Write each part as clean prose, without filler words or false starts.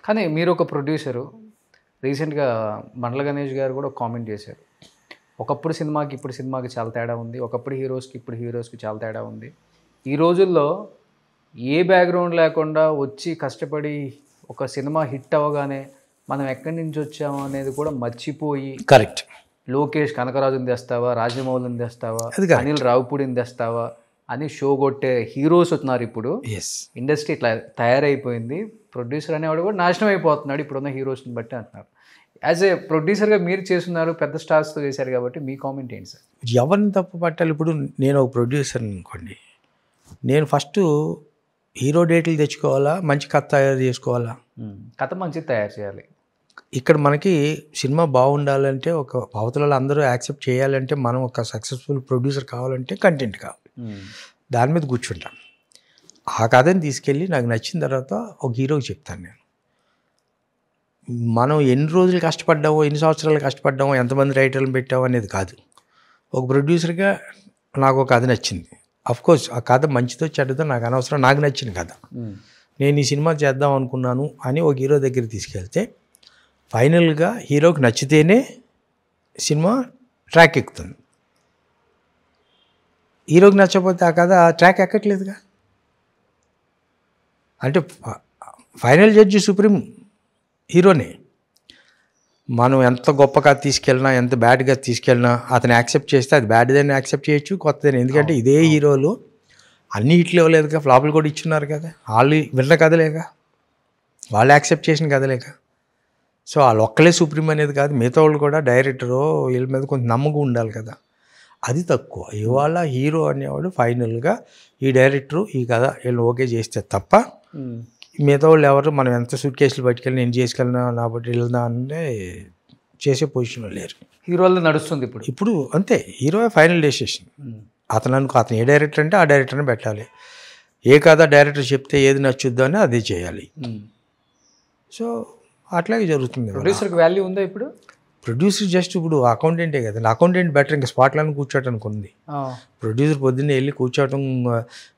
కానీ మీరు ఒక ప్రొడ్యూసరు, రీసెంట్గా మండల గణేష్ గారు కూడా ఒక కామెంట్ చేశారు. ఒకప్పుడు సినిమాకి ఇప్పుడు సినిమాకి చాలా తేడా ఉంది, ఒకప్పుడు హీరోస్కి ఇప్పుడు హీరోస్కి చాలా తేడా ఉంది. ఈ రోజుల్లో ఏ బ్యాక్గ్రౌండ్ లేకుండా వచ్చి కష్టపడి ఒక సినిమా హిట్ అవ్వగానే మనం ఎక్కడి నుంచి వచ్చాము అనేది కూడా మర్చిపోయి, కరెక్ట్, లోకేష్ కనకరాజుని తెస్తావా, రాజమౌళిని తెస్తావా, అనిల్ రావుపూడిని తెస్తావా అని షో కొట్టే హీరోస్ వస్తున్నారు ఇప్పుడు. ఇండస్ట్రీ ఇట్లా తయారైపోయింది, ప్రొడ్యూసర్ అనేవాడు కూడా నాశనం అయిపోతున్నాడు ఇప్పుడున్న హీరోస్ని బట్టి అంటున్నారు. యాజ్ ఏ ప్రొడ్యూసర్గా మీరు చేస్తున్నారు, పెద్ద స్టార్స్తో చేశారు కాబట్టి మీ కామెంట్ ఏంటి సార్? ఎవరిని తప్పు పట్టాలి? ఇప్పుడు నేను ఒక ప్రొడ్యూసర్ అనుకోండి, నేను ఫస్ట్ హీరో డేట్లు తెచ్చుకోవాలా, మంచి కథ తయారు చేసుకోవాలా? కథ మంచిది తయారు చేయాలి. ఇక్కడ మనకి సినిమా బాగుండాలంటే, ఒక అవతల అందరూ యాక్సెప్ట్ చేయాలంటే, మనం ఒక సక్సెస్ఫుల్ ప్రొడ్యూసర్ కావాలంటే కంటెంట్ కావాలి. దాని మీద కూర్చుంటాం. ఆ కథని తీసుకెళ్ళి నాకు నచ్చిన తర్వాత ఒక హీరోకి చెప్తాను నేను. మనం ఎన్ని రోజులు కష్టపడ్డామో, ఎన్ని సంవత్సరాలు కష్టపడ్డామో, ఎంతమంది రైటర్లను పెట్టామో అనేది కాదు. ఒక ప్రొడ్యూసర్గా నాకు ఒక కథ నచ్చింది. అఫ్కోర్స్ ఆ కథ మంచిదో చెడ్డదో నాకు అనవసరం, నాకు నచ్చిన కథ. నేను ఈ సినిమా చేద్దాం అనుకున్నాను అని ఒక హీరో దగ్గర తీసుకెళ్తే ఫైనల్గా హీరోకి నచ్చితేనే సినిమా ట్రాక్ ఎక్కుతుంది. హీరోకి నచ్చకపోతే ఆ కథ ట్రాక్ ఎక్కట్లేదుగా. అంటే ఫైనల్ జడ్జి సుప్రీం హీరోనే. మనం ఎంత గొప్ప కథ తీసుకెళ్ళినా, ఎంత బ్యాడ్గా తీసుకెళ్ళినా అతను యాక్సెప్ట్ చేస్తే అది బ్యాడ్దని యాక్సెప్ట్ చేయొచ్చు, కొత్తదని. ఎందుకంటే ఇదే హీరోలు అన్ని హిట్లు ఇవ్వలేదుగా, ఫ్లాపులు కూడా ఇచ్చున్నారు కదా. వాళ్ళు విన్న కథలేగా, వాళ్ళు యాక్సెప్ట్ చేసిన కథలేక. సో వాళ్ళు ఒక్కలే సుప్రీం అనేది కాదు, మిగతా వాళ్ళు కూడా డైరెక్టరు వీళ్ళ మీద కొంచెం నమ్మకం ఉండాలి కదా. అది తక్కువ. ఇవాళ హీరో అనేవాడు ఫైనల్గా ఈ డైరెక్టరు ఈ కథ వీళ్ళు ఓకే చేస్తే తప్ప మిగతా వాళ్ళు ఎవరు మనం ఎంత సూట్ కేసులు పట్టుకెళ్ళి నేను చేసుకెళ్ళినా నా బట్టి వెళ్దా అంటే చేసే పొజిషన్లో లేరు. హీరోల్లో నడుస్తుంది ఇప్పుడు అంతే. Hero final decision. అతను ఏ డైరెక్టర్ అంటే ఆ డైరెక్టర్ని పెట్టాలి. ఏ కథ డైరెక్టర్ చెప్తే ఏది నచ్చుద్దో అని అదే చేయాలి. సో అట్లాగే జరుగుతుంది. ప్రొడ్యూసర్కి వాల్యూ ఉందా ఇప్పుడు? ప్రొడ్యూసర్ జస్ట్ ఇప్పుడు అకౌంటెంటే కదండి. అకౌంటెంట్ బెటర్, ఇంకా స్పాట్లను కూర్చోటానికి ఉంది. ప్రొడ్యూసర్ పొద్దున్నే వెళ్ళి కూర్చోవటం,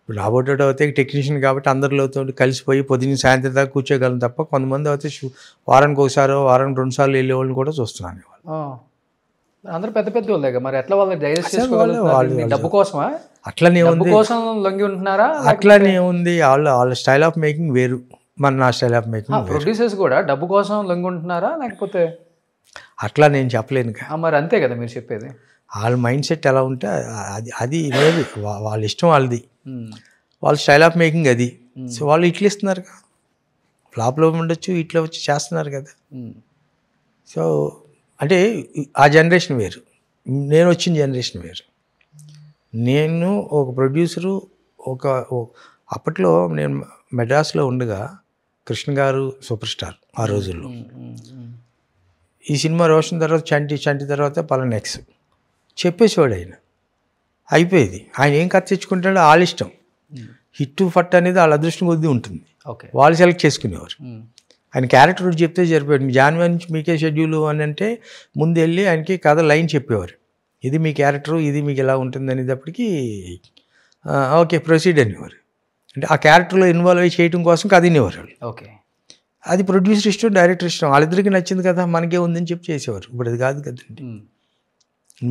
ఇప్పుడు రాబోటో అయితే టెక్నీషియన్ కాబట్టి అందరిలోతో కలిసిపోయి పొద్దున్న సాయంత్రం దాకా కూర్చోగలం తప్ప, కొంతమంది అయితే వారానికి ఒకసారి, వారానికి 2 సార్లు వెళ్ళే వాళ్ళని కూడా చూస్తున్నాను. అందరూ పెద్ద పెద్ద వాళ్ళే. మరి ఎట్లా వాళ్ళు డైజెస్ట్ చేసుకోవాలి? డబ్బు కోసమా? అట్లనే ఉంది. కోసం లొంగి ఉంటున్నారా? అట్లనే ఉంది. వాళ్ళ స్టైల్ ఆఫ్ మేకింగ్ వేరు, నా స్టైల్ ఆఫ్ మేకింగ్. ప్రొడ్యూసర్స్ కూడా డబ్బు కోసం లొంగి ఉంటున్నారా లేకపోతే? అట్లా నేను చెప్పలేను. మరి అంతే కదా మీరు చెప్పేది. వాళ్ళ మైండ్ సెట్ ఎలా ఉంటే అది లేదు. వాళ్ళ ఇష్టం వాళ్ళది, వాళ్ళ స్టైల్ ఆఫ్ మేకింగ్ అది. సో వాళ్ళు ఇట్లా ఇస్తున్నారు కదా, ఫ్లాప్లో ఉండొచ్చు, ఇట్లా వచ్చి చేస్తున్నారు కదా. సో అంటే ఆ జనరేషన్ వేరు, నేను వచ్చిన జనరేషన్ వేరు. నేను ఒక ప్రొడ్యూసరు, అప్పట్లో నేను మెడ్రాస్లో ఉండగా కృష్ణ గారు సూపర్ స్టార్ ఆ రోజుల్లో. ఈ సినిమా రోషన్ తర్వాత చంటి తర్వాత పలానా నెక్స్ట్ చెప్పేసేవాడు ఆయన. అయిపోయేది. ఆయన ఏం కథ తెచ్చుకుంటాడో వాళ్ళ ఇష్టం. హిట్ ఫట్ అనేది వాళ్ళ అదృష్టం కొద్దీ ఉంటుంది. వాళ్ళు సెలెక్ట్ చేసుకునేవారు. ఆయన క్యారెక్టర్ చెప్తే సరిపోయాడు. జాన్వరి నుంచి మీకే షెడ్యూల్ అని అంటే ముందు వెళ్ళి ఆయనకి కథ లైన్ చెప్పేవారు. ఇది మీ క్యారెక్టరు, ఇది మీకు ఎలా ఉంటుంది అనేటప్పటికీ ఓకే ప్రొసీడ్ అనేవారు. అంటే ఆ క్యారెక్టర్లో ఇన్వాల్వ్ అయ్యి చేయడం కోసం కథ వినేవారు వాళ్ళు. ఓకే, అది ప్రొడ్యూసర్ ఇష్టం, డైరెక్టర్ ఇష్టం, వాళ్ళిద్దరికి నచ్చింది కదా, మనకే ఉందని చెప్పి చేసేవారు. ఇప్పుడు అది కాదు కదండి.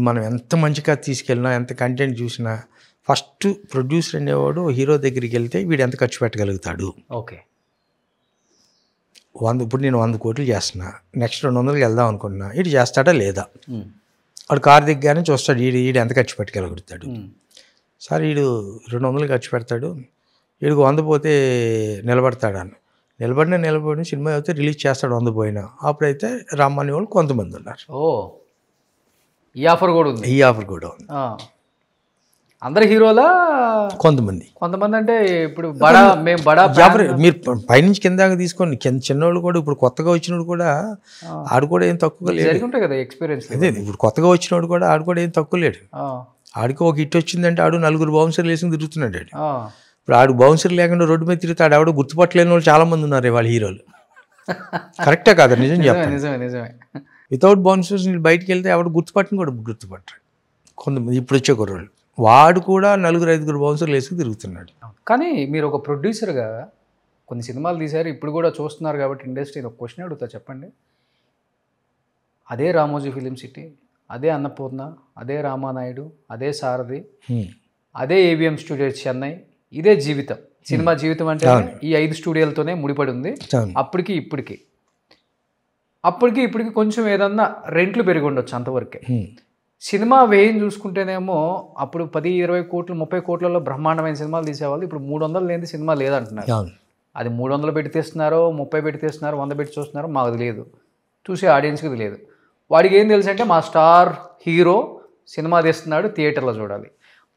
మనం ఎంత మంచి కథ తీసుకెళ్ళినా, ఎంత కంటెంట్ చూసినా, ఫస్ట్ ప్రొడ్యూసర్ అనేవాడు హీరో దగ్గరికి వెళ్తే వీడు ఎంత ఖర్చు పెట్టగలుగుతాడు. ఓకే, ఇప్పుడు నేను 100 కోట్లు చేస్తున్నా, నెక్స్ట్ 200కి వెళ్దాం అనుకుంటున్నా, ఇటు చేస్తాడా లేదా. వాడు కారు దిగ్గానే చూస్తాడు ఈడు ఎంత ఖర్చు పెట్టగలుగుతాడు. సార్ వీడు 200 ఖర్చు పెడతాడు, వీడికి 100 పోతే నిలబడతాడు అని. నిలబడిన సినిమా అయితే రిలీజ్ చేస్తాడు 100 పోయినా. అప్పుడైతే రమ్మని వాళ్ళు కొంతమంది ఉన్నారు. ఈ ఆఫర్ కూడా ఉంది. అందరు హీరోలా? కొంతమంది అంటే ఇప్పుడు మీరు పైనుంచి కింద తీసుకోండి. చిన్నోళ్ళు కూడా ఇప్పుడు కొత్తగా వచ్చినోడు కూడా ఆడు కూడా ఏం తక్కువ లేడు కదా ఎక్స్పీరియన్స్. అదే ఇప్పుడు కొత్తగా వచ్చినోడు కూడా ఆడు కూడా ఏం తక్కువ లేడు. ఆడికి ఒక హిట్ వచ్చిందంటే ఆడు 4 బౌన్సర్లు వేసుకుని తిరుగుతున్నాడు. ఇప్పుడు ఆడు బౌన్సర్ లేకుండా రోడ్డు మీద తిరుగుతాడు. ఆవిడ గుర్తుపట్టలేని వాళ్ళు చాలా మంది ఉన్నారు వాళ్ళ హీరోలు. కరెక్టే కాదు, నిజం చెప్పండి. నిజమే. వితౌట్ బౌన్సర్స్ బయటికి వెళ్తే ఆవిడ గుర్తుపట్టని కూడా గుర్తుపట్టరు కొంతమంది ఇప్పుడు వచ్చే కుర్రోళ్ళు. వాడు కూడా 4-5 బౌన్సర్లు వేసుకుని తిరుగుతున్నాడు. కానీ మీరు ఒక ప్రొడ్యూసర్గా కొన్ని సినిమాలు తీశారు, ఇప్పుడు కూడా చూస్తున్నారు కాబట్టి ఇండస్ట్రీ. ఒక క్వశ్చన్ అడుగుతా, చెప్పండి. అదే రామోజీ ఫిలిం సిటీ, అదే అన్నపూర్ణ, అదే రామానాయుడు, అదే సారథి, అదే ఏవిఎం స్టూడియోస్ చెన్నై, ఇదే జీవితం. సినిమా జీవితం అంటే ఈ 5 స్టూడియోలతోనే ముడిపడి ఉంది. అప్పటికి ఇప్పటికి కొంచెం ఏదన్నా రెంట్లు పెరిగి ఉండొచ్చు, అంతవరకే. సినిమా వ్యయం చూసుకుంటేనేమో అప్పుడు 10, 20 కోట్లు, 30 కోట్లలో బ్రహ్మాండమైన సినిమాలు తీసేవాళ్ళు. ఇప్పుడు 300 లేని సినిమా లేదంటున్నారు. అది 300 పెట్టి తీస్తున్నారో, 30 పెట్టి తీస్తున్నారో, 100 పెట్టి చూస్తున్నారో మాకు తెలియదు, చూసే ఆడియన్స్కి తెలియదు. వాడికి ఏం తెలుసు అంటే మా స్టార్ హీరో సినిమా తీస్తున్నాడు, థియేటర్లో చూడాలి.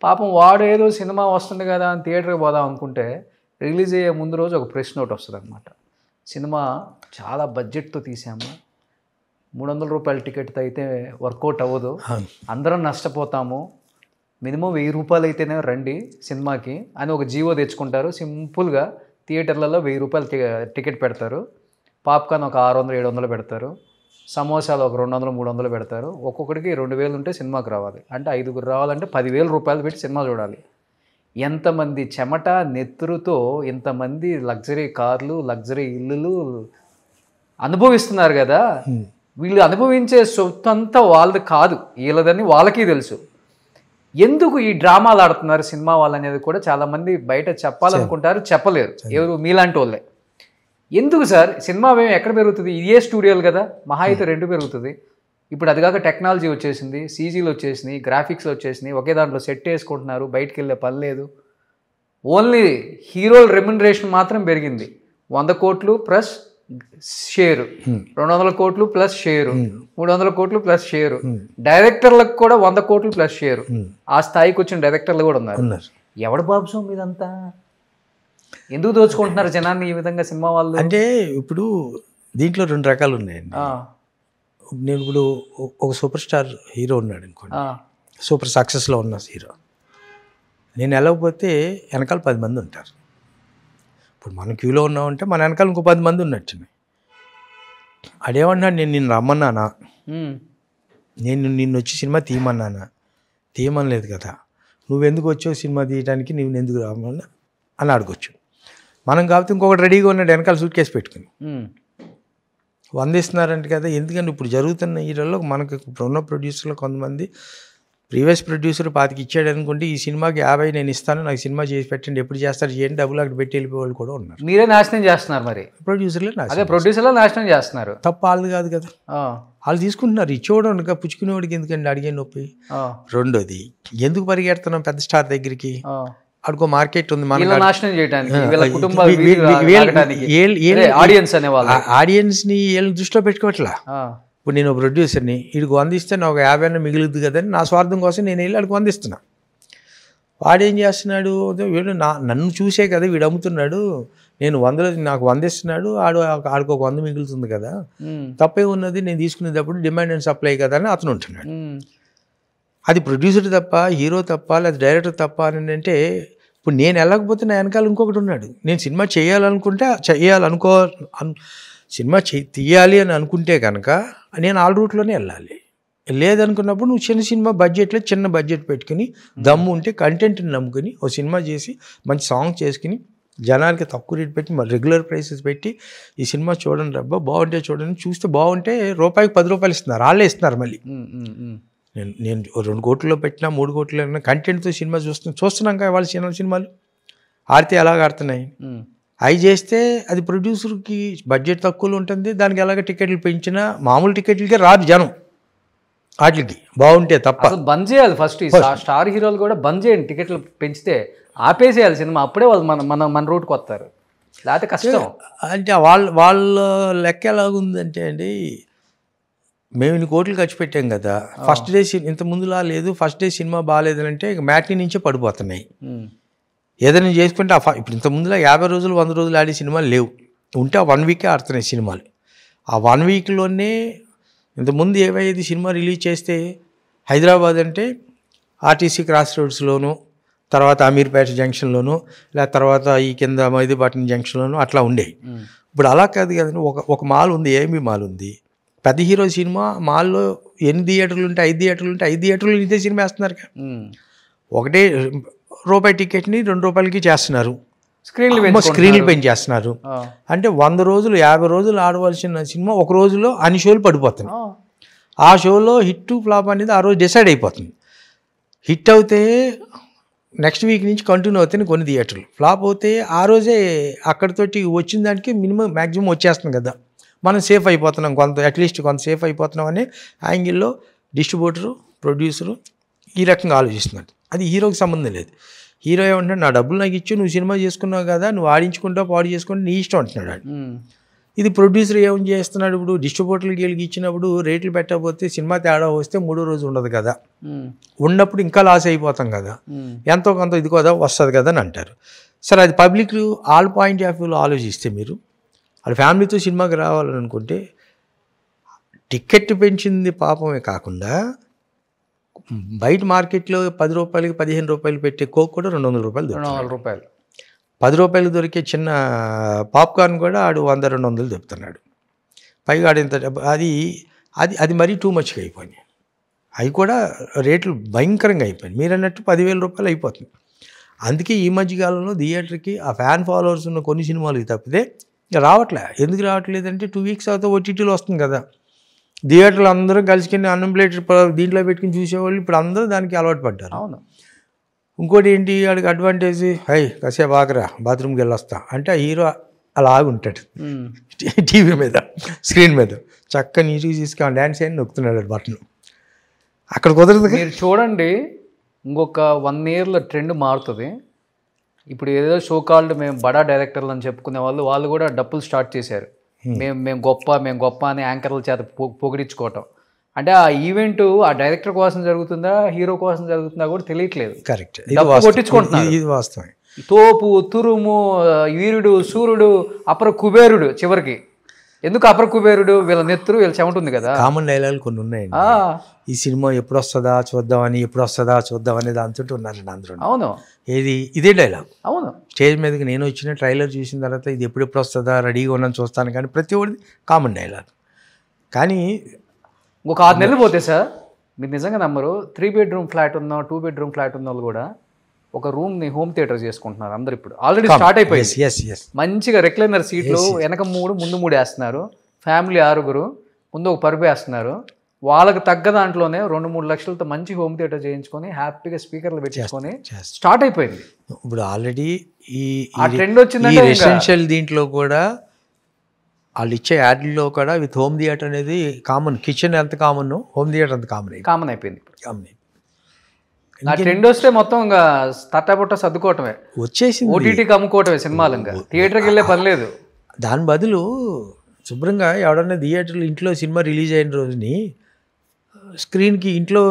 పాపం వాడు ఏదో సినిమా వస్తుంది కదా అని థియేటర్కి పోదాం అనుకుంటే రిలీజ్ అయ్యే ముందు రోజు ఒక ప్రెస్ నోట్ వస్తుంది అనమాట. సినిమా చాలా బడ్జెట్తో తీసాము, 300 రూపాయల టికెట్తో అయితే వర్కౌట్ అవ్వదు, అందరం నష్టపోతాము, మినిమం 1000 రూపాయలు అయితేనే రండి సినిమాకి అని ఒక జీవో తెచ్చుకుంటారు. సింపుల్గా థియేటర్లలో 1000 రూపాయలు టికెట్ పెడతారు, పాప్కార్న్ ఒక 600, 700 పెడతారు, సమోసాలు ఒక 200, 300 పెడతారు. ఒక్కొక్కడికి 2000 ఉంటే సినిమాకి రావాలి. అంటే 5గురు రావాలంటే 10,000 రూపాయలు పెట్టి సినిమా చూడాలి. ఎంతమంది చెమట నెత్తురుతో ఇంతమంది లగ్జరీ కార్లు, లగ్జరీ ఇల్లులు అనుభవిస్తున్నారు కదా. వీళ్ళు అనుభవించే సొత్తంతా వాళ్ళది కాదు, వీళ్ళదని వాళ్ళకి తెలుసు. ఎందుకు ఈ డ్రామాలు ఆడుతున్నారు సినిమా వాళ్ళు అనేది కూడా చాలామంది బయట చెప్పాలనుకుంటారు, చెప్పలేరు. ఎవరు? మీలాంటి వాళ్ళే. ఎందుకు సార్ సినిమా వ్యయం ఎక్కడ పెరుగుతుంది? ఇదే స్టూడియోలు కదా, మహా అయితే 2 పెరుగుతుంది. ఇప్పుడు అది కాక టెక్నాలజీ వచ్చేసింది, సీజీలు వచ్చేసినాయి, గ్రాఫిక్స్లు వచ్చేసినాయి, ఒకే దాంట్లో సెట్ వేసుకుంటున్నారు, బయటికి వెళ్ళే పని లేదు. ఓన్లీ హీరోల రెమ్యునరేషన్ మాత్రం పెరిగింది. 100 కోట్లు ప్లస్ షేరు, 200 కోట్లు ప్లస్ షేరు, 300 కోట్లు ప్లస్ షేరు. డైరెక్టర్లకు కూడా 100 కోట్లు ప్లస్ షేరు. ఆ స్థాయికి వచ్చిన డైరెక్టర్లు కూడా ఉన్నారు. ఎవడు బాబు మీదంతా? ఎందుకు దోచుకుంటున్నారు జనాన్ని ఈ విధంగా సినిమా వాళ్ళు? అంటే ఇప్పుడు దీంట్లో 2 రకాలు ఉన్నాయండి. నేను ఇప్పుడు ఒక సూపర్ స్టార్ హీరో ఉన్నాడు అనుకోండి, సూపర్ సక్సెస్లో ఉన్న హీరో. నేను వెళ్ళకపోతే వెనకాల 10 మంది ఉంటారు. ఇప్పుడు మనం క్యూలో ఉన్నామంటే మన వెనకాల ఇంకో 10 మంది ఉన్నట్టు. అదేమన్నాడు, నేను నిన్ను రమ్మన్నానా, నేను నిన్ను వచ్చి సినిమా తీయమన్నానా? తీయమనలేదు కదా, నువ్వెందుకు వచ్చావు సినిమా తీయడానికి, నువ్వు ఎందుకు రమ్మన్నా అని అడగొచ్చు. మనం కాబట్టి ఇంకొకటి రెడీగా ఉన్నాడు వెనకాల సూట్ కేసు పెట్టుకుని 100 ఇస్తున్నారంటే కదా. ఎందుకంటే ఇప్పుడు జరుగుతున్న హీరోల్లో మనకు ఇప్పుడు ఉన్న ప్రొడ్యూసర్లు కొంతమంది ప్రీవియస్ ప్రొడ్యూసర్ 25 ఇచ్చాడు అనుకుంటే ఈ సినిమాకి 50 నేను ఇస్తాను, నాకు సినిమా చేసి పెట్టండి, ఎప్పుడు చేస్తారు చేయండి, డబ్బులు అక్కడ పెట్టి వెళ్ళిపోయే వాళ్ళు కూడా ఉన్నారు. మీరే నాశనం చేస్తున్నారు మరి, ప్రొడ్యూసర్లే ప్రొడ్యూసర్లో నాశనం చేస్తున్నారు. తప్ప వాళ్ళది కాదు కదా, వాళ్ళు తీసుకుంటున్నారు. ఇచ్చేవాడు ఇంకా పుచ్చుకునేవాడికి ఎందుకండి అడిగే నొప్పి. రెండోది, ఎందుకు పరిగెడుతున్నాం పెద్ద స్టార్ దగ్గరికి? అడుకో మార్కెట్ ఉంది, ఆడియన్స్ని వీళ్ళని దృష్టిలో పెట్టుకోవట్లా. ఇప్పుడు నేను ప్రొడ్యూసర్ని, వీడికి 100 ఇస్తే నాకు 50 మిగులుద్ది కదని నా స్వార్థం కోసం నేను వెళ్ళి అడిగి 100 ఇస్తున్నా. వాడేం చేస్తున్నాడు, వీడు నన్ను చూసే కదా వీడు అమ్ముతున్నాడు, నేను 100లో నాకు 100 ఇస్తున్నాడు, ఆడికి ఒక 100 మిగులుతుంది కదా, తప్పే ఉన్నది, నేను తీసుకునేటప్పుడు డిమాండ్ అండ్ సప్లై కదా అని అతను ఉంటున్నాడు. అది ప్రొడ్యూసర్ తప్ప, హీరో తప్ప, లేదా డైరెక్టర్ తప్ప అని అంటే, ఇప్పుడు నేను వెళ్ళకపోతే నా వెనకాల ఇంకొకటి ఉన్నాడు. నేను సినిమా చేయాలనుకుంటే సినిమా తీయాలి అని అనుకుంటే కనుక నేను ఆల్ రూట్లోనే వెళ్ళాలి. లేదనుకున్నప్పుడు నువ్వు చిన్న సినిమా బడ్జెట్లో చిన్న బడ్జెట్ పెట్టుకుని దమ్ము ఉంటే కంటెంట్ని నమ్ముకుని ఓ సినిమా చేసి మంచి సాంగ్ చేసుకుని జనాలకి తక్కువ రేట్ పెట్టి రెగ్యులర్ ప్రైసెస్ పెట్టి ఈ సినిమా చూడండి రబ్బా బాగుంటే చూడండి, చూస్తే బాగుంటే రూపాయికి 10 రూపాయలు ఇస్తున్నారు, వాళ్ళే ఇస్తున్నారు. మళ్ళీ నేను 2 కోట్లలో పెట్టినా 3 కోట్లు పెట్టినా కంటెంట్తో సినిమా చూస్తున్నాం కదా. వాళ్ళ సినిమాలు ఆడితే ఎలాగ ఆడుతున్నాయి, అవి చేస్తే అది ప్రొడ్యూసర్కి బడ్జెట్ తక్కువలో ఉంటుంది. దానికి ఎలాగ టికెట్లు పెంచినా మామూలు టికెట్లకే రాదు జనం, వాటికి బాగుంటే తప్ప. బంద్ చేయాలి ఫస్ట్, స్టార్ హీరోలు కూడా బంద్ చేయండి, టికెట్లు పెంచితే ఆపేసేయాలి సినిమా, అప్పుడే వాళ్ళు మన రూట్కి వస్తారు, లేకపోతే కష్టం. అంటే వాళ్ళ లెక్క ఎలాగుందంటే అండి, మేము ఇన్ని కోట్లు ఖర్చు పెట్టాం కదా, ఫస్ట్ డే ఇంత ముందులా లేదు, ఫస్ట్ డే సినిమా బాగాలేదంటే మ్యాట్నీ నుంచే పడిపోతున్నాయి. ఏదైనా చేసుకుంటే ఇప్పుడు ఇంత ముందులా 50 రోజులు 100 రోజులు ఆడే సినిమాలు లేవు, ఉంటే ఆ 1 వీకే ఆడుతున్నాయి సినిమాలు. ఆ 1 వీక్లోనే ఇంతకుముందు ఏవైతే సినిమా రిలీజ్ చేస్తే హైదరాబాద్ అంటే ఆర్టీసీ క్రాస్ రోడ్స్లోను, తర్వాత అమీర్పేట జంక్షన్లోను, లేదా తర్వాత ఈ కింద మైదీపట్నం జంక్షన్లోను అట్లా ఉండేవి. ఇప్పుడు అలా కాదు కదండి, ఒక మాల్ ఉంది, ఏఎంబీ మాల్ ఉంది. పెద్ద హీరో సినిమా మాల్లో 8 థియేటర్లు ఉంటే 5 థియేటర్లు ఉంటే 5 థియేటర్లు ఇదే సినిమా వేస్తున్నారు. ఒకటే రూపాయి టికెట్ని 2 రూపాయలకి చేస్తున్నారు. స్క్రీన్లు పెంచేస్తున్నారు. అంటే 100 రోజులు 50 రోజులు ఆడవలసిన సినిమా ఒక రోజులో అన్ని షోలు పడిపోతుంది. ఆ షోలో హిట్ ఫ్లాప్ అనేది ఆ రోజు డిసైడ్ అయిపోతుంది. హిట్ అవుతే నెక్స్ట్ వీక్ నుంచి కంటిన్యూ అవుతాయి కొన్ని థియేటర్లు, ఫ్లాప్ అవుతే ఆ రోజే అక్కడితోటి వచ్చిన దానికి మినిమం మ్యాక్సిమం వచ్చేస్తుంది కదా, మనం సేఫ్ అయిపోతున్నాం, అట్లీస్ట్ కొంత సేఫ్ అయిపోతున్నాం అనే యాంగిల్లో డిస్ట్రిబ్యూటరు ప్రొడ్యూసరు ఈ రకంగా ఆలోచిస్తున్నాడు. అది హీరోకి సంబంధం లేదు. హీరో ఏమంటున్నాడు, నా డబ్బులు నాకు ఇచ్చి నువ్వు సినిమా చేసుకున్నావు కదా, నువ్వు ఆడించుకుంటావు పాడు చేసుకుంటే నీ ఇష్టం అంటున్నాడు. ఇది ప్రొడ్యూసర్ ఏం చేస్తున్నాడు, ఇప్పుడు డిస్ట్రిబ్యూటర్కి వెళ్ళి ఇచ్చినప్పుడు రేట్లు పెట్టకపోతే సినిమా తేడా వస్తే 3వ రోజు ఉండదు కదా, ఉన్నప్పుడు ఇంకా లాస్ అయిపోతాం కదా, ఎంతో కొంత ఇది కదా వస్తుంది కదా అని అంటారు. సరే అది పబ్లిక్ ఆల్ పాయింట్ ఆఫ్ వ్యూలో ఆలోచిస్తే మీరు వాళ్ళ ఫ్యామిలీతో సినిమాకి రావాలనుకుంటే టికెట్ పెంచింది పాపమే కాకుండా బయట మార్కెట్లో 10 రూపాయలకి 15 రూపాయలు పెట్టే కోక్ కూడా 200 రూపాయలు, 200 రూపాయలు, 10 రూపాయలు దొరికే చిన్న పాప్కార్న్ కూడా ఆడు 100-200 దొరుకుతున్నాడు. పైగా ఆడింత అది అది అది మరీ టూ మచ్గా అయిపోయినాయి. అవి కూడా రేట్లు భయంకరంగా అయిపోయినాయి. మీరు అన్నట్టు 10,000 రూపాయలు అయిపోతుంది. అందుకే ఈ మధ్యకాలంలో థియేటర్కి ఆ ఫ్యాన్ ఫాలోవర్స్ ఉన్న కొన్ని సినిమాలకి తప్పితే రావట్లే. ఎందుకు రావట్లేదంటే 2 వీక్స్ అవుతా ఓటీటీలో వస్తుంది కదా, థియేటర్లు అందరూ కలిసికొని అన్నంప్లేటెడ్ దీంట్లో పెట్టుకుని చూసేవాళ్ళు ఇప్పుడు అందరూ దానికి అలవాటు పడ్డారు. అవును. ఇంకోటి ఏంటి, వాడికి అడ్వాంటేజ్, హై కాసేపు ఆగరా బాత్రూమ్కి వెళ్ళొస్తా అంటే ఆ హీరో అలా ఆగుంటాడు టీవీ మీద, స్క్రీన్ మీద చక్కగా నీట్గా తీసుకొని డ్యాన్స్ అని నొక్కుతున్నాడు బటన్. అక్కడ కుదరదు. మీరు చూడండి, ఇంకొక 1 yearలో ట్రెండ్ మారుతుంది. ఇప్పుడు ఏదో షో కాల్డ్ మేము బడా డైరెక్టర్లు అని చెప్పుకునే వాళ్ళు కూడా డబ్బులు స్టార్ట్ చేశారు. మేము గొప్ప అని యాంకర్ల చేత పొగిడించుకోవటం. అంటే ఆ ఈవెంట్ ఆ డైరెక్టర్ కోసం జరుగుతుందా హీరో కోసం జరుగుతుందా కూడా తెలియట్లేదు. కరెక్ట్, కొట్టించుకుంటున్నారు. ఇది వాస్తవం. తోపు, తురుము, వీరుడు, సూర్యుడు, అపర కుబేరుడు, చివరికి ఎందుకు అపర కుబేరుడు, వీళ్ళ నెత్తురు వీళ్ళ చెమట ఉంది కదా. కామన్ డైలాగులు కొన్ని ఉన్నాయండి. ఈ సినిమా ఎప్పుడు వస్తుందా చూద్దామని దాంతో ఉన్నారండి అందరూ. అవును, ఇదే డైలాగ్. అవును, స్టేజ్ మీదకి నేను వచ్చిన ట్రైలర్ చూసిన తర్వాత ఇది ఎప్పుడెప్పుడు వస్తుందా రెడీగా ఉన్నాను చూస్తాను, కానీ ప్రతి ఒక్కటి కామన్ డైలాగ్. కానీ ఒక 6 నెలలు పోతే సార్ మీరు నిజంగా నమ్మరు, 3 bedroom ఫ్లాట్ ఉన్న 2 bedroom ఫ్లాట్ ఉన్న వాళ్ళు కూడా ఒక రూమ్ని హోమ్ థియేటర్ చేసుకుంటున్నారు అందరు. ఇప్పుడు ఆల్రెడీ స్టార్ట్ అయిపోయింది. మంచిగా రెక్లైనర్ సీట్లు, వెనక 3 ముందు 3 వేస్తున్నారు. ఫ్యామిలీ 6 ముందు ఒక పరుపు వేస్తున్నారు. వాళ్ళకి తగ్గ దాంట్లోనే 2-3 లక్షలతో మంచి హోమ్ థియేటర్ చేయించుకొని హ్యాపీగా స్పీకర్లు పెట్టించుకొని స్టార్ట్ అయిపోయింది. ఇప్పుడు ఆల్రెడీ ఈ ట్రెండ్ వచ్చిందంటే రెసిడెన్షియల్ దీంట్లో కూడా వాళ్ళు ఇచ్చే యాడ్లో కూడా విత్ హోమ్ థియేటర్ అనేది కామన్. కిచెన్ ఎంత కామన్, హోమ్ థియేటర్ అంత కామన్ అయిపోయింది. ఆ ట్రెండ్ వస్తే మొత్తం ఇంకా తట్టబుట్ట సర్దుకోవటమే వచ్చేసింది, ఓటీటీకి అమ్ముకోవటమే సినిమాలు. ఇంకా థియేటర్కి వెళ్ళే పని లేదు. దాని బదులు శుభ్రంగా ఎవడన్నా థియేటర్లో ఇంట్లో సినిమా రిలీజ్ అయిన రోజుని స్క్రీన్కి ఇంట్లో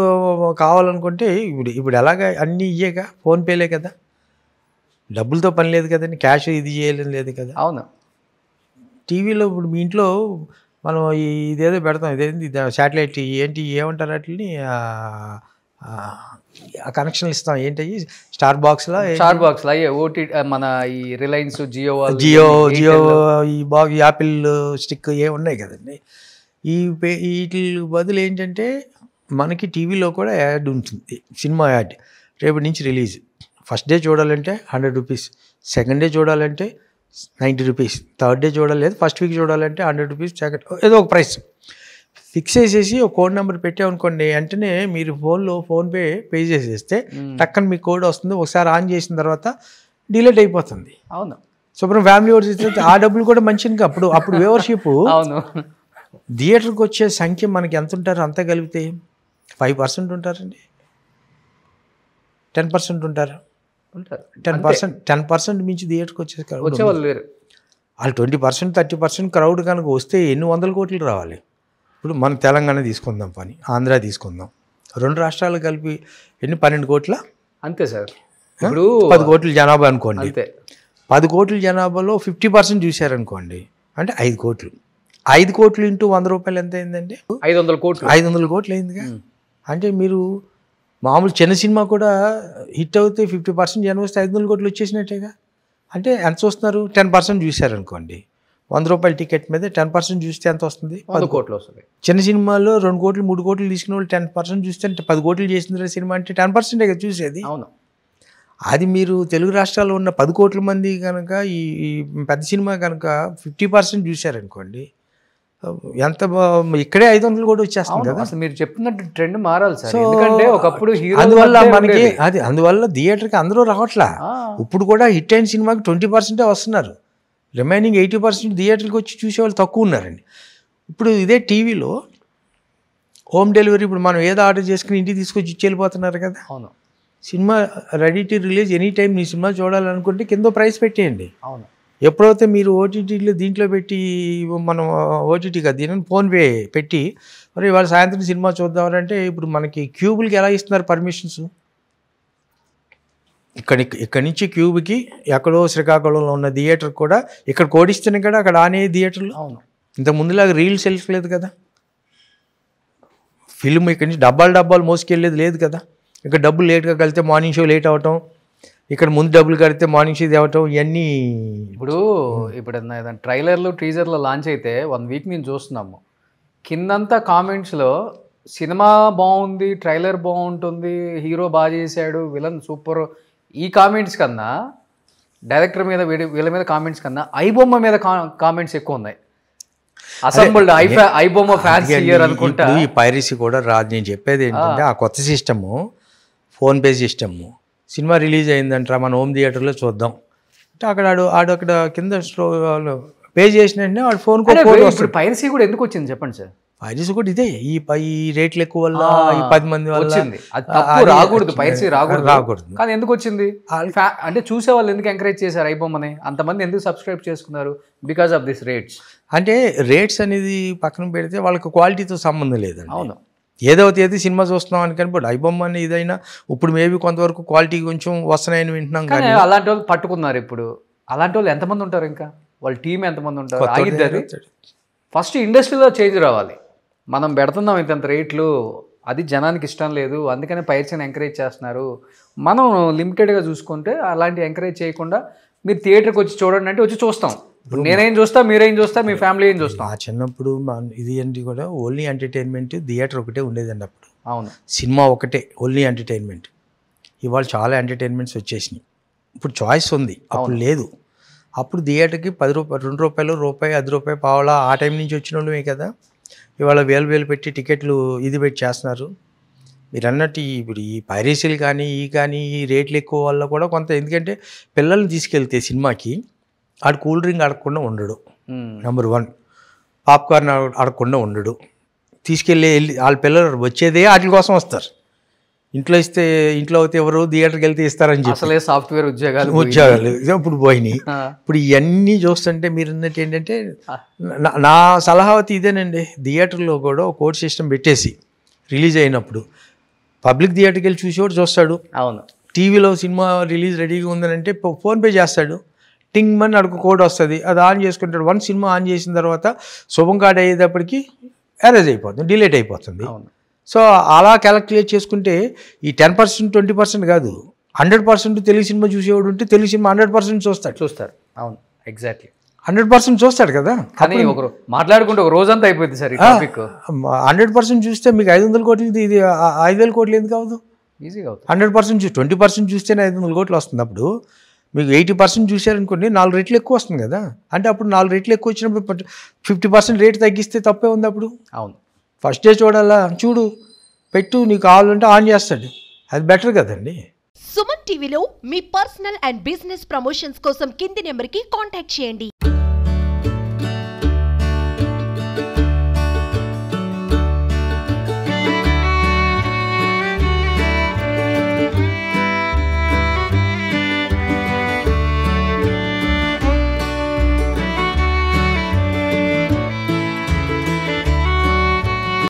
కావాలనుకుంటే ఇప్పుడు ఎలాగా అన్నీ ఇయ్యేగా, ఫోన్పేలే కదా, డబ్బులతో పని లేదు కదండి, క్యాష్ ఇది చేయలేని లేదు కదా. అవును, టీవీలో ఇప్పుడు మీ ఇంట్లో మనం ఇదేదో పెడతాం, ఇదేంటి శాటిలైట్ ఏంటి ఏమంటారు వాటిని, కనెక్షన్లు ఇస్తాం, ఏంటి స్టార్ బాక్స్లో అయ్యే ఓటీ మన ఈ రిలయన్స్ జియో ఈ యాపిల్ స్టిక్ ఏ ఉన్నాయి కదండి. వీటి బదులు ఏంటంటే మనకి టీవీలో కూడా యాడ్ ఉంటుంది, సినిమా యాడ్. రేపటి నుంచి రిలీజ్, ఫస్ట్ డే చూడాలంటే 100 రూపీస్, సెకండ్ డే చూడాలంటే 90 రూపీస్, థర్డ్ డే చూడాలి, ఫస్ట్ వీక్ చూడాలంటే 100 రూపీస్, సెకండ్ ఏదో ఒక ప్రైస్ ఫిక్స్ చేసేసి ఒక కోడ్ నెంబర్ పెట్టామనుకోండి, వెంటనే మీరు ఫోన్పే పే చేసేస్తే టక్కన మీ కోడ్ వస్తుంది. ఒకసారి ఆన్ చేసిన తర్వాత డిలీట్ అయిపోతుంది. అవును, శుభ్రం ఫ్యామిలీ ఓవర్స్ ఇస్తే ఆ డబ్బులు కూడా మంచిగా అప్పుడు వ్యూవర్షిప్. అవును, థియేటర్కి వచ్చే సంఖ్య మనకి ఎంత ఉంటారు, అంతా కలిపితే 5% ఉంటారండి, 10% ఉంటారు. 10% మించి థియేటర్కి వచ్చేవాళ్ళు లేరు. వాళ్ళు 20%, 30% క్రౌడ్ కనుక వస్తే ఎన్ని 100 కోట్లు రావాలి. ఇప్పుడు మనం తెలంగాణ తీసుకుందాం, పని ఆంధ్ర తీసుకుందాం, 2 రాష్ట్రాలు కలిపి ఎన్ని 12 కోట్ల అంతే సార్. ఇప్పుడు 10 కోట్ల జనాభా అనుకోండి, అంతే 10 కోట్ల జనాభాలో 50% చూశారనుకోండి, అంటే 5 కోట్లు. 5 కోట్లు ఇంటూ 100 రూపాయలు ఎంత అయిందండి? 500 కోట్లు. 500 కోట్లు అయిందిగా. అంటే మీరు మామూలు చిన్న సినిమా కూడా హిట్ అవుతే 50% జనం వస్తే 500 కోట్లు వచ్చేసినట్టేగా. అంటే ఎంత చూస్తున్నారు, 10% చూశారనుకోండి, 100 రూపాయల టికెట్ మీద 10% చూస్తే ఎంత వస్తుంది? 10 కోట్లు వస్తుంది. చిన్న సినిమాలో 2 కోట్లు 3 కోట్లు తీసుకున్న వాళ్ళు 10% చూస్తే 10 కోట్లు చేసింది సినిమా అంటే 10% చూసేది. అవును, అది మీరు తెలుగు రాష్ట్రాల్లో ఉన్న 10 కోట్ల మంది కనుక ఈ పెద్ద సినిమా కనుక 50% చూశారనుకోండి, ఎంత ఇక్కడే 500 కూడా వచ్చేస్తుంది కదా. అసలు మీరు చెప్తున్నట్టు ట్రెండ్ మారాలి సార్. ఎందుకంటే ఒకప్పుడు హీరో అందువల్ల మనకి అందువల్ల థియేటర్కి అందరూ రావట్లా. ఇప్పుడు కూడా హిట్ అయిన సినిమాకి 20% వస్తున్నారు, రిమైనింగ్ 80% థియేటర్కి వచ్చి చూసేవాళ్ళు తక్కువ ఉన్నారండి. ఇప్పుడు ఇదే టీవీలో హోమ్ డెలివరీ, ఇప్పుడు మనం ఏదో ఆర్డర్ చేసుకుని ఇంటికి తీసుకొచ్చి ఇచ్చి వెళ్ళిపోతున్నారు కదా. అవును. Cinema ready to release any time me cinema చూడాలనుకుంటే కింద ప్రైస్ పెట్టేయండి. అవును. ఎప్పుడైతే మీరు ఓటీటీలో దీంట్లో పెట్టి, మనం ఓటీటీ కదా దీని ఫోన్పే పెట్టి మరి ఇవాళ సాయంత్రం సినిమా చూద్దామంటే, ఇప్పుడు మనకి క్యూబులకి ఎలా ఇస్తున్నారు పర్మిషన్స్? ఇక్కడి నుంచి క్యూబ్కి ఎక్కడో శ్రీకాకుళంలో ఉన్న థియేటర్ కూడా ఇక్కడ కోడిస్తేనే కదా అక్కడ ఆనే థియేటర్లు. అవును. ఇంత ముందులాగా రీల్స్ వెళ్ళలేదు కదా, ఫిల్మ్ ఇక్కడి నుంచి డబ్బాలు మోసుకెళ్ళేది లేదు కదా. ఇక్కడ డబ్బులు లేట్గా కలితే మార్నింగ్ షో లేట్ అవటం, ఇక్కడ ముందు డబ్బులు కడితే మార్నింగ్ షో తేవటం, ఇవన్నీ. ఇప్పుడు ఏదైనా ట్రైలర్లు టీజర్లు లాంచ్ అయితే 1 వీక్ మేము చూస్తున్నాము, కిందంతా కామెంట్స్లో సినిమా బాగుంది, ట్రైలర్ బాగుంటుంది, హీరో బాగా చేశాడు, విలన్ సూపర్, ఈ కామెంట్స్ కన్నా డైరెక్టర్ మీద వీళ్ళ మీద కామెంట్స్ కన్నా ఐబొమ్మ మీద కామెంట్స్ ఎక్కువ ఉన్నాయి. అసెంబ్ల్డ్ ఐబొమ్మ ఫ్యాన్స్ అనుకుంటా. ఈ పైరసీ కూడా రాదు. నేను చెప్పేది ఏంటంటే, ఆ కొత్త సిస్టము ఫోన్పే సిస్టము, సినిమా రిలీజ్ అయిందంటారా మన హోమ్ థియేటర్లో చూద్దాం అంటే అక్కడ అక్కడ కింద పే చేసిన వెంటనే వాడు ఫోన్ ఇప్పుడు పైరసీ కూడా ఎందుకు వచ్చింది చెప్పండి సార్? పైరసీ కూడా ఇదే, ఈ రేట్లు ఎక్కువ వల్ల, ఈ 10 మంది వల్ల వచ్చింది. రాకూడదు, పైరసీ రాకూడదు. కానీ ఎందుకు వచ్చింది అంటే చూసే వాళ్ళు ఎందుకు ఎంకరేజ్ చేశారు ఐబొమ్మని? అంతమంది ఎందుకు సబ్స్క్రైబ్ చేసుకున్నారు? Because of this rates. అంటే రేట్స్ అనేది పక్కన పెడితే వాళ్ళకి క్వాలిటీతో సంబంధం లేదండి. అవును. ఏదో సినిమా చూస్తున్నాం అని కానీ ఐబొమ్మ అని ఇదైనా ఇప్పుడు మేబీ కొంతవరకు క్వాలిటీ కొంచెం వస్తున్నాయని వింటున్నాం. కానీ అలాంటి వాళ్ళు పట్టుకున్నారు. ఇప్పుడు అలాంటి వాళ్ళు ఎంతమంది ఉంటారు? ఇంకా వాళ్ళ టీం ఎంతమంది ఉంటారు? ఆగిద్దారు. ఫస్ట్ ఇండస్ట్రీలో చేంజ్ రావాలి. మనం పెడుతున్నాం ఇంత రేట్లు, అది జనానికి ఇష్టం లేదు, అందుకనే పైరసీని ఎంకరేజ్ చేస్తున్నారు. మనం లిమిటెడ్గా చూసుకుంటే అలాంటి ఎంకరేజ్ చేయకుండా మీరు థియేటర్కి వచ్చి చూడండి అంటే వచ్చి చూస్తాం. నేనేం చూస్తా, మీరేం చూస్తా, మీ ఫ్యామిలీ ఏం చూస్తాం. ఆ చిన్నప్పుడు ఇది ఏంటి కూడా ఓన్లీ ఎంటర్టైన్మెంట్, థియేటర్ ఒకటే ఉండేదండి అప్పుడు. అవును. సినిమా ఒకటే ఓన్లీ ఎంటర్టైన్మెంట్. ఇవాళ చాలా ఎంటర్టైన్మెంట్స్ వచ్చేసినాయి. ఇప్పుడు చాయిస్ ఉంది, అప్పుడు లేదు. అప్పుడు థియేటర్కి 10 రూపాయలు, 2 రూపాయలు, రూపాయి, 10 రూపాయలు, పావలా ఆ టైం నుంచి వచ్చిన వాళ్ళమే కదా. ఇవాళ వేలు పెట్టి టికెట్లు ఇది పెట్టి చేస్తున్నారు. మీరు అన్నట్టు ఇప్పుడు ఈ పైరసీలు కానీ ఈ రేట్లు ఎక్కువ వల్ల కూడా కొంత, ఎందుకంటే పిల్లల్ని తీసుకెళ్తే సినిమాకి ఆడు కూల్ డ్రింక్ అడగకుండా ఉండడు, నెంబర్ 1. పాప్కార్న్ అడగకుండా ఉండడు. తీసుకెళ్ళి వాళ్ళ పిల్లలు వచ్చేదే వాటి కోసం వస్తారు. ఇంట్లో అయితే ఎవరు థియేటర్కి వెళ్తే ఇస్తారని చెప్పి అసలే సాఫ్ట్వేర్ ఉద్యోగాలు ఇప్పుడు పోయినాయి. ఇప్పుడు ఇవన్నీ చూస్తుంటే మీరు అన్నట్టు ఏంటంటే, నా సలహా అయితే ఇదేనండి, థియేటర్లో కూడా ఒక కోడ్ సిస్టమ్ పెట్టేసి రిలీజ్ అయినప్పుడు పబ్లిక్ థియేటర్కి వెళ్ళి చూసేవాడు చూస్తాడు. అవును. టీవీలో సినిమా రిలీజ్ రెడీగా ఉందనంటే ఫోన్పే చేస్తాడు, టింగ్ మని అడుగు కోడ్ వస్తుంది, అది ఆన్ చేసుకుంటాడు. వన్ సినిమా ఆన్ చేసిన తర్వాత శుభం కార్డ్ అయ్యేటప్పటికి ఎరేజ్ అయిపోతుంది, డిలీట్ అయిపోతుంది. సో అలా క్యాలిక్యులేట్ చేసుకుంటే ఈ 10%, 20% కాదు, 100% తెలుగు సినిమా చూసేవాడు ఉంటే తెలుగు సినిమా 100% చూస్తారు. అవును, ఎగ్జాక్ట్లీ 100% చూస్తాడు కదా. కానీ ఒకరు మాట్లాడుకుంటే ఒక రోజంతా అయిపోయింది సార్. 100% చూస్తే మీకు 500 కోట్లు, ఇది 5,000 కోట్లు ఎందుకు అవ్వదు? ఈజీగా అవుతుంది. 100% 20% చూస్తేనే 500 కోట్లు వస్తుంది. అప్పుడు మీకు 80% చూసారనుకోండి, 4 రెట్లు ఎక్కువ వస్తుంది కదా. అంటే అప్పుడు 4 రెట్లు ఎక్కువ వచ్చినప్పుడు 50% రేట్ తగ్గిస్తే తప్పే ఉంది అప్పుడు. అవును. ఫస్ట్ డే చూడాలా, చూడు, పెట్టు, నీకు కావాలంటే ఆన్ చేస్తాడు, అది బెటర్ కదండి. సుమన్ టీవీలో మీ పర్సనల్ అండ్ బిజినెస్ ప్రమోషన్స్ కోసం కింది నెంబర్కి కాంటాక్ట్ చేయండి.